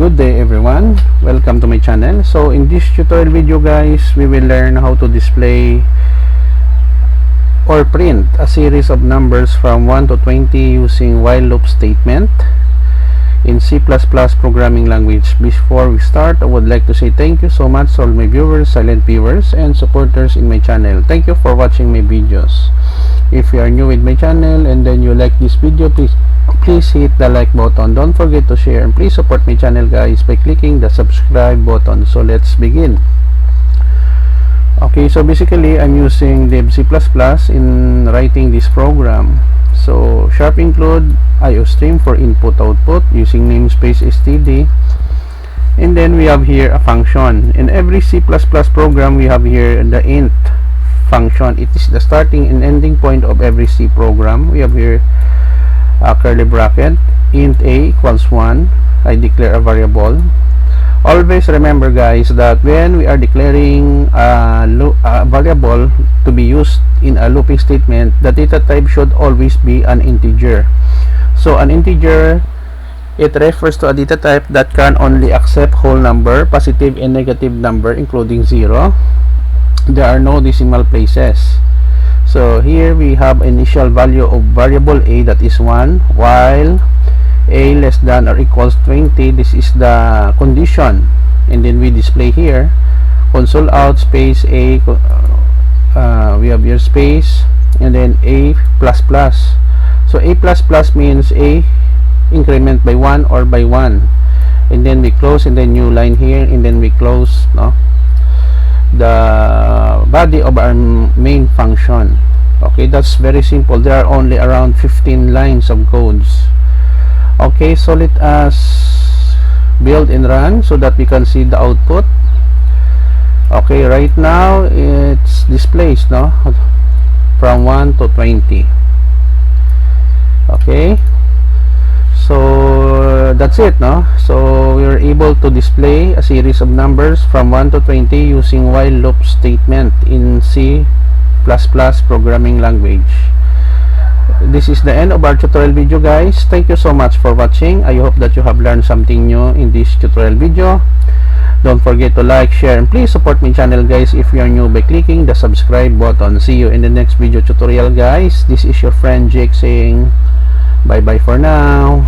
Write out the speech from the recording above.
Good day everyone, welcome to my channel. So in this tutorial video guys, we will learn how to display or print a series of numbers from 1 to 20 using while loop statement in C++ programming language. Before we start, I would like to say thank you so much to all my viewers, silent viewers, and supporters in my channel. Thank you for watching my videos. If you are new with my channel and then you like this video, please hit the like button. Don't forget to share, and please support my channel guys by clicking the subscribe button. So let's begin. Okay, so basically I'm using dev C++ in writing this program. So sharp include IOStream for input output using namespace std, and then we have here a function. In every C++ program we have here the int function. It is the starting and ending point of every C program. We have here a curly bracket, int a equals 1. I declare a variable. Always remember guys that when we are declaring a variable to be used in a looping statement, the data type should always be an integer. So an integer, it refers to a data type that can only accept whole number, positive and negative number including 0. There are no decimal places. So here we have initial value of variable a, that is 1, while a less than or equals 20. This is the condition, and then we display here console out space a, we have here space and then a plus plus. So a plus plus means a increment by 1 or by 1, and then we close in the new line here, and then we close the body of our main function. Okay, that's very simple. There are only around 15 lines of codes. Okay, so let us build and run so that we can see the output. Okay, right now it's displays from 1 to 20. Okay, so that's it. So we are able to display a series of numbers from 1 to 20 using while loop statement in C++ programming language. This is the end of our tutorial video guys. Thank you so much for watching. I hope that you have learned something new in this tutorial video. Don't forget to like, share, and please support my channel guys if you are new by clicking the subscribe button. See you in the next video tutorial guys. This is your friend Jake saying bye bye for now.